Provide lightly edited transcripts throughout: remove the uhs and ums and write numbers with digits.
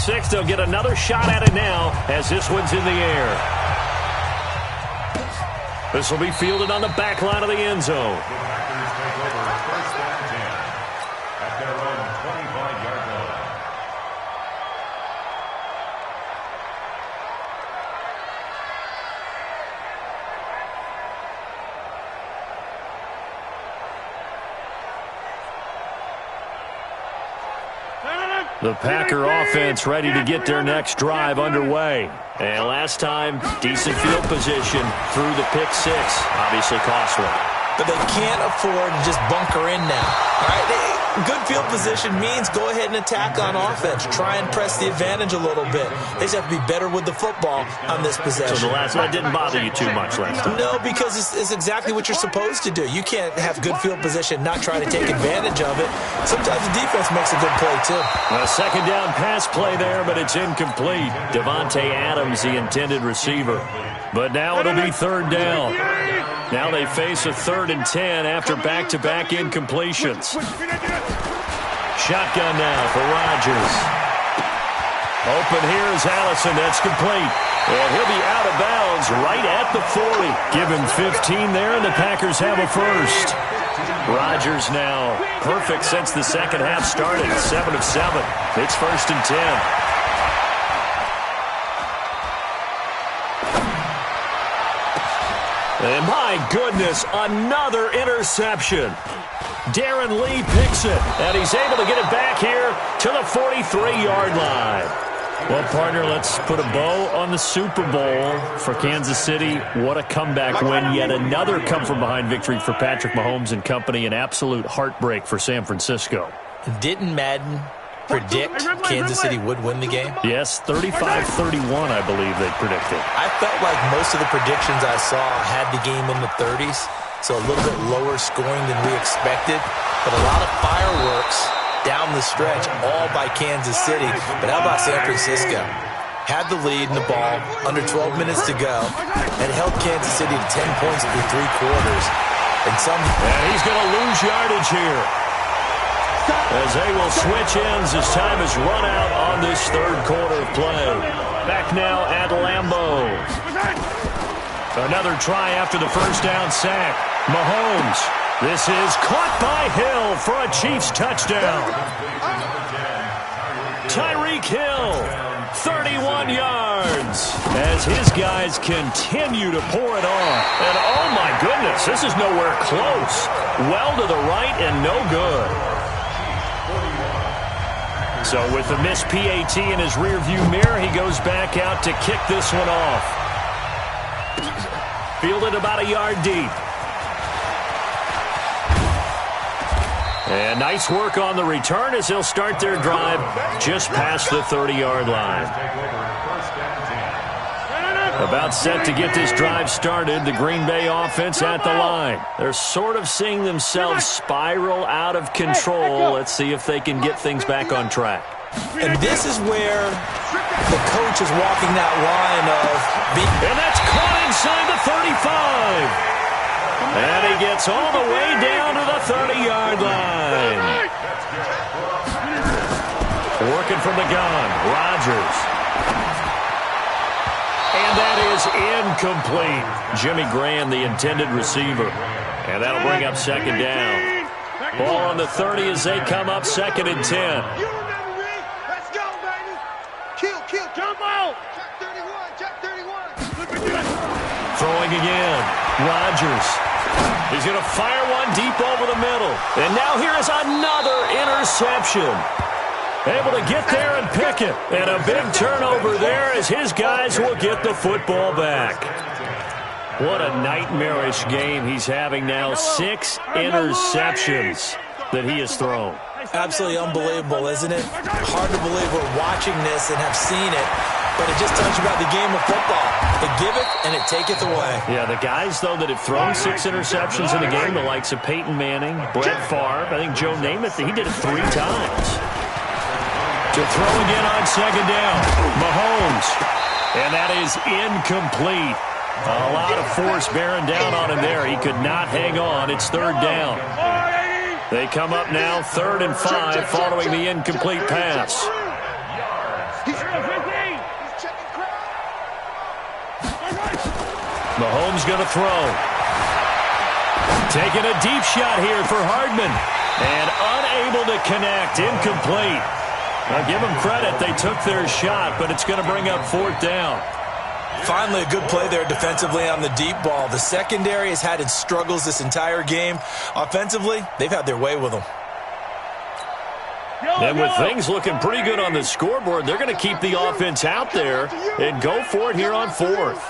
6. They'll get another shot at it now as this one's in the air. This will be fielded on the back line of the end zone. The Packer offense ready to get their next drive underway. And last time, decent field position through the pick 6. Obviously costly. But they can't afford to just bunker in now. All right, good field position means go ahead and attack on offense. Try and press the advantage a little bit. They just have to be better with the football on this possession. So the last one didn't bother you too much last time? No, because it's exactly what you're supposed to do. You can't have good field position, not try to take advantage of it. Sometimes the defense makes a good play, too. A second down pass play there, but it's incomplete. Devontae Adams, the intended receiver. But now it'll be third down. Now they face a 3rd and 10 after back-to-back incompletions. Shotgun now for Rodgers. Open here is Allison. That's complete. And he'll be out of bounds right at the 40. Give him 15 there, and the Packers have a first. Rodgers now perfect since the second half started. 7 of 7. It's 1st and 10. And my goodness, another interception. Darren Lee picks it, and he's able to get it back here to the 43-yard line. Well, partner, let's put a bow on the Super Bowl for Kansas City. What a comeback win. Yet another come-from-behind victory for Patrick Mahomes and company. An absolute heartbreak for San Francisco. Didn't Madden predict Kansas City would win the game? Yes, 35-31, I believe they predicted. I felt like most of the predictions I saw had the game in the 30s, so a little bit lower scoring than we expected, but a lot of fireworks down the stretch, all by Kansas City. But how about San Francisco? Had the lead in the ball, under 12 minutes to go, and held Kansas City to 10 points through 3 quarters. And he's going to lose yardage here, as they will switch ends as time is run out on this third quarter of play. Back now at Lambeau. Another try after the first down sack. Mahomes. This is caught by Hill for a Chiefs touchdown. Tyreek Hill, 31 yards, as his guys continue to pour it on. And oh my goodness, this is nowhere close. Well to the right and no good. So with the missed PAT in his rearview mirror, he goes back out to kick this one off. Fielded about a yard deep. And nice work on the return as they'll start their drive just past the 30-yard line. About set to get this drive started, the Green Bay offense at the line. They're sort of seeing themselves spiral out of control. Let's see if they can get things back on track. And this is where the coach is walking that line of and that's caught inside the 35. And he gets all the way down to the 30-yard line. Working from the gun, Rodgers. And that is incomplete. Jimmy Graham, the intended receiver. And that'll bring up second down. Ball on the 30 as they come up 2nd and 10. Let's go, baby. Kill, jump out. Check 31. Throwing again. Rodgers. He's going to fire one deep over the middle. And now here is another interception. Able to get there and pick it. And a big turnover there as his guys will get the football back. What a nightmarish game he's having now. 6 interceptions that he has thrown. Absolutely unbelievable, isn't it? Hard to believe we're watching this and have seen it, but it just tells you about the game of football. It giveth and it taketh away. Yeah, the guys, though, that have thrown 6 interceptions in the game, the likes of Peyton Manning, Brett Favre, I think Joe Namath, he did it 3 times. To throw again on second down, Mahomes. And that is incomplete. A lot of force bearing down on him there. He could not hang on. It's third down. They come up now 3rd and 5 following the incomplete pass. Mahomes going to throw. Taking a deep shot here for Hardman. And unable to connect. Incomplete. I'll give them credit. They took their shot, but it's going to bring up 4th down. Finally, a good play there defensively on the deep ball. The secondary has had its struggles this entire game. Offensively, they've had their way with them. And with things looking pretty good on the scoreboard, they're going to keep the offense out there and go for it here on 4th.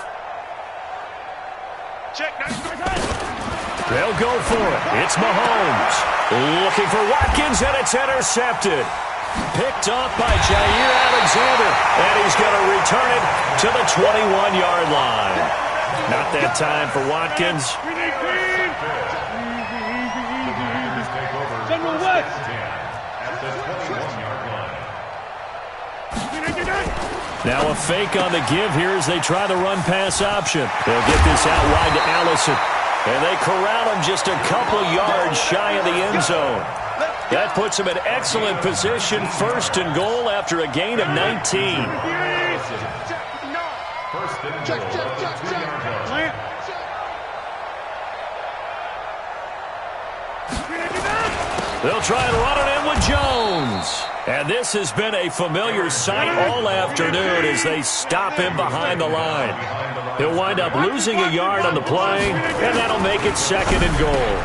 They'll go for it. It's Mahomes. Looking for Watkins, and it's intercepted. Picked off by Jair Alexander, and he's going to return it to the 21-yard line. Not that time for Watkins. Now a fake on the give here as they try the run-pass option. They'll get this out wide to Allison. And they corral him just a couple yards shy of the end zone. That puts him in excellent position, 1st and goal after a gain of 19. They'll try and run it in with Jones. And this has been a familiar sight all afternoon as they stop him behind the line. He'll wind up losing a yard on the play, and that'll make it 2nd and goal.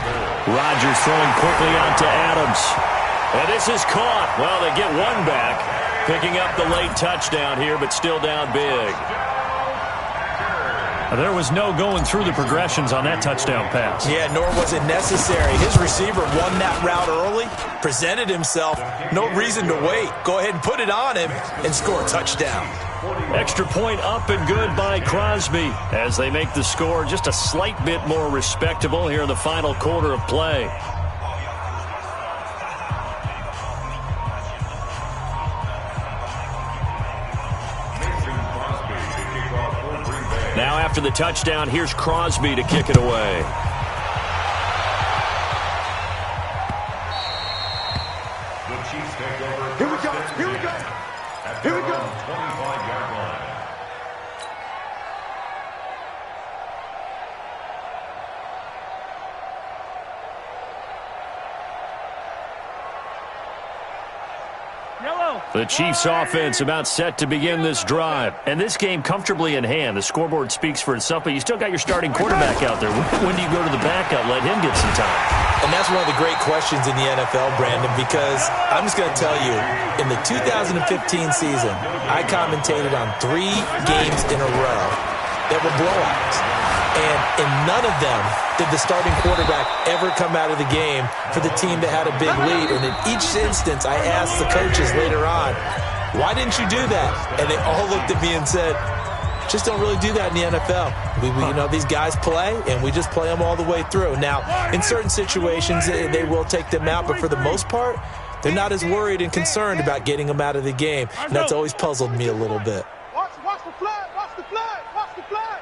Rodgers throwing quickly out to Adams. And this is caught. Well, they get one back, picking up the late touchdown here, but still down big. There was no going through the progressions on that touchdown pass. Yeah, nor was it necessary. His receiver won that route early, presented himself. No reason to wait. Go ahead and put it on him and score a touchdown. Extra point up and good by Crosby as they make the score just a slight bit more respectable here in the final quarter of play. Now after the touchdown, here's Crosby to kick it away. Here we go. Here we go. Here we go. 25-yard line. The Chiefs offense about set to begin this drive. And this game comfortably in hand. The scoreboard speaks for itself, but you still got your starting quarterback out there. When do you go to the backup, let him get some time? And that's one of the great questions in the NFL, Brandon, because I'm just going to tell you, in the 2015 season, I commentated on 3 games in a row that were blowouts. And in none of them did the starting quarterback ever come out of the game for the team that had a big lead. And in each instance, I asked the coaches later on, why didn't you do that? And they all looked at me and said, just don't really do that in the NFL. These guys play, and we just play them all the way through. Now, in certain situations, they will take them out, but for the most part, they're not as worried and concerned about getting them out of the game. And that's always puzzled me a little bit. Watch the flag. Watch the flag. Watch the flag.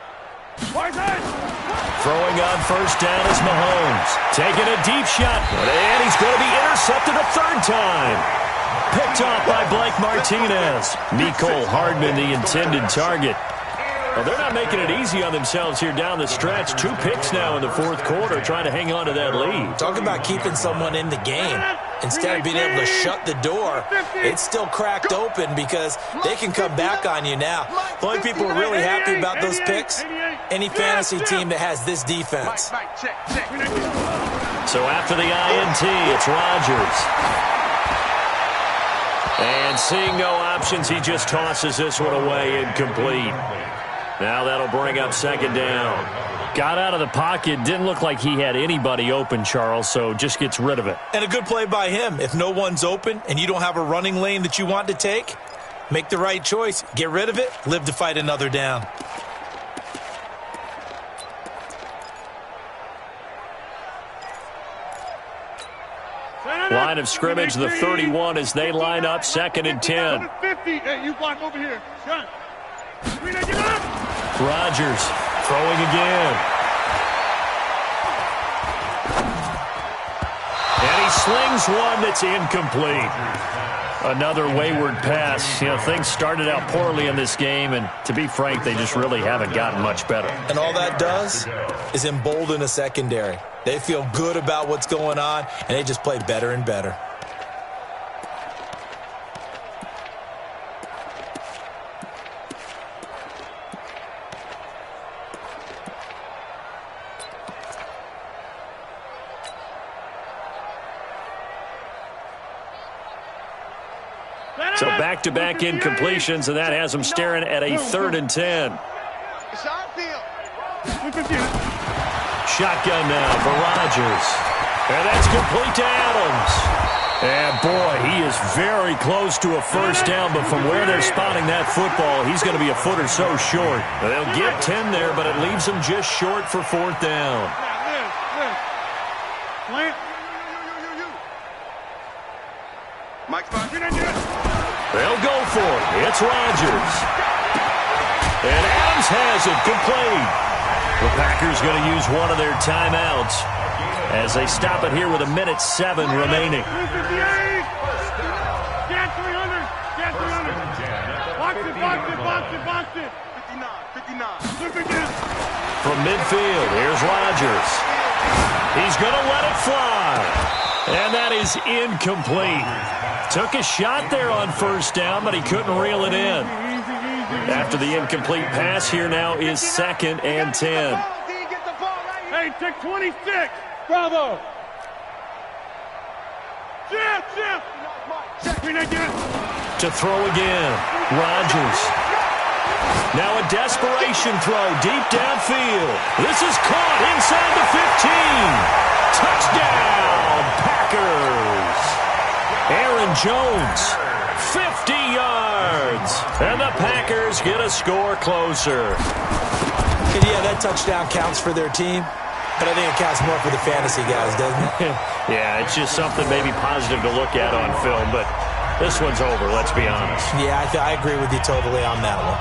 Throwing on first down is Mahomes. Taking a deep shot, and he's going to be intercepted a 3rd time. Picked off by Blake Martinez. Mecole Hardman, the intended target. Well, they're not making it easy on themselves here down the stretch. 2 picks now in the 4th quarter, trying to hang on to that lead. Talk about keeping someone in the game. Instead of being able to shut the door, it's still cracked open because they can come back on you now. The only people who are really happy about those picks, any fantasy team that has this defense. So after the INT, it's Rodgers. And seeing no options, he just tosses this one away incomplete. Now that'll bring up 2nd down. Got out of the pocket. Didn't look like he had anybody open, Charles, so just gets rid of it. And a good play by him. If no one's open and you don't have a running lane that you want to take, make the right choice. Get rid of it. Live to fight another down. Line of scrimmage, the 31 as they line up 2nd and 10. 50. Hey, you block over here. Shut. Rodgers throwing again. And he slings one that's incomplete. Another wayward pass. You know, things started out poorly in this game, and to be frank, they just really haven't gotten much better. And all that does is embolden a secondary. They feel good about what's going on, and they just play better and better. So back-to-back incompletions, and that has them staring at a 3rd and 10. Shotgun now for Rodgers. And that's complete to Adams. And, boy, he is very close to a first down, but from where they're spotting that football, he's going to be a foot or so short. They'll get 10 there, but it leaves them just short for 4th down. They'll go for it. It's Rodgers. And Adams has it complete. The Packers going to use one of their timeouts as they stop it here with 1:07 remaining. Box it. 59. From midfield, here's Rodgers. He's going to let it fly. And that is incomplete. Took a shot there on first down, but he couldn't reel it in. After the incomplete pass, here now is 2nd and 10. Hey, take 26. Bravo. Chip. To throw again, Rodgers. Now a desperation throw deep downfield. This is caught inside the 15. Touchdown, Packers. Aaron Jones, 50 yards. And the Packers get a score closer. And yeah, that touchdown counts for their team, but I think it counts more for the fantasy guys, doesn't it? Yeah, it's just something maybe positive to look at on film, but this one's over, let's be honest. Yeah, I agree with you totally on that one.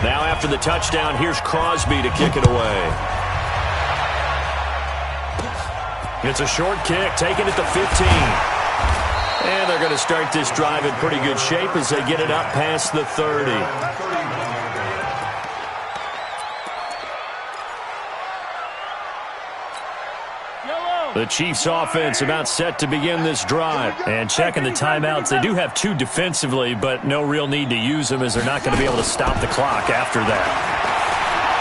Now after the touchdown, here's Crosby to kick it away. It's a short kick, taken at the 15. And they're going to start this drive in pretty good shape as they get it up past the 30. The Chiefs offense about set to begin this drive. And checking the timeouts, they do have 2 defensively, but no real need to use them as they're not going to be able to stop the clock after that.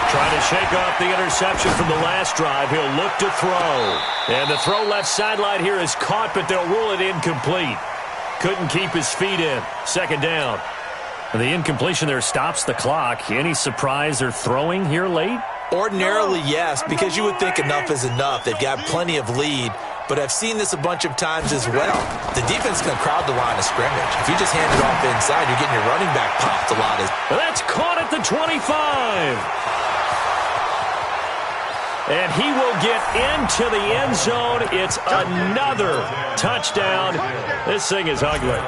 Trying to shake off the interception from the last drive. He'll look to throw. And the throw left sideline here is caught, but they'll rule it incomplete. Couldn't keep his feet in. 2nd down. And the incompletion there stops the clock. Any surprise they're throwing here late? Ordinarily, yes, because you would think enough is enough. They've got plenty of lead, but I've seen this a bunch of times as well. The defense can crowd the line of scrimmage. If you just hand it off inside, you're getting your running back popped a lot. That's caught at the 25. And he will get into the end zone. It's another touchdown. This thing is ugly.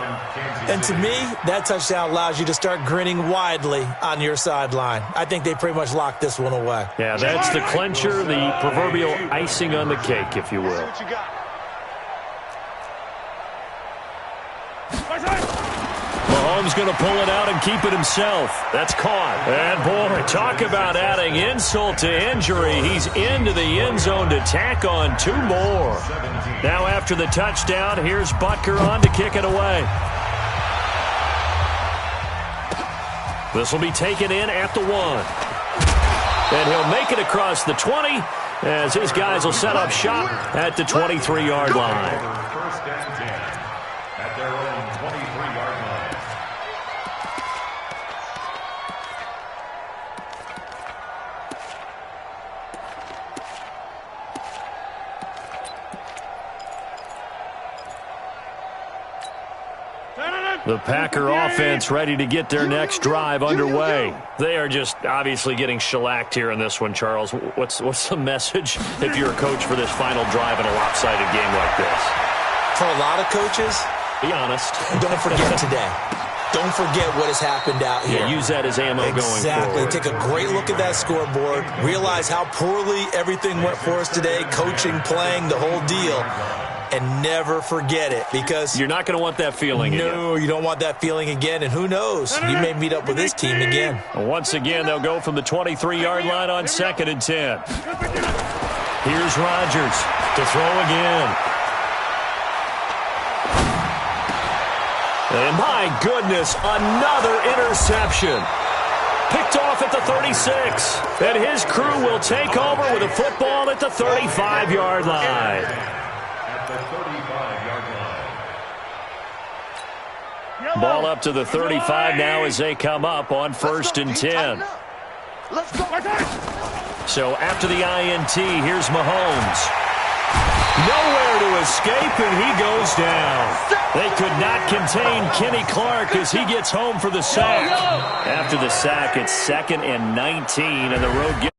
And to me, that touchdown allows you to start grinning widely on your sideline. I think they pretty much locked this one away. Yeah, that's the clincher, the proverbial icing on the cake, if you will. Mahomes going to pull it out and keep it himself. That's caught. And, boy, talk about adding insult to injury. He's into the end zone to tack on 2 more. Now after the touchdown, here's Butker on to kick it away. This will be taken in at the 1. And he'll make it across the 20 as his guys will set up shop at the 23-yard line. First and 10 at their own 23-yard line. The Packer offense ready to get their next drive underway. They are just obviously getting shellacked here in this one, Charles. What's the message if you're a coach for this final drive in a lopsided game like this? For a lot of coaches, be honest. don't forget today. Don't forget what has happened out here. Yeah, use that as ammo going forward. Exactly. Take a great look at that scoreboard. Realize how poorly everything went for us today. Coaching, playing, the whole deal. And never forget it, because you're not going to want that feeling again. No, you don't want that feeing again. And who knows? You may meet up with this team again. Once again, they'll go from the 23-yard line on 2nd and 10. Here's Rodgers to throw again. And my goodness, another interception. Picked off at the 36. And his crew will take over with a football at the 35-yard line. At the 35-yard line. Ball up to the 35 now as they come up on 1st and 10. Let's go. So after the INT, here's Mahomes. Nowhere to escape, and he goes down. They could not contain Kenny Clark as he gets home for the sack. After the sack, it's 2nd and 19, and the road gets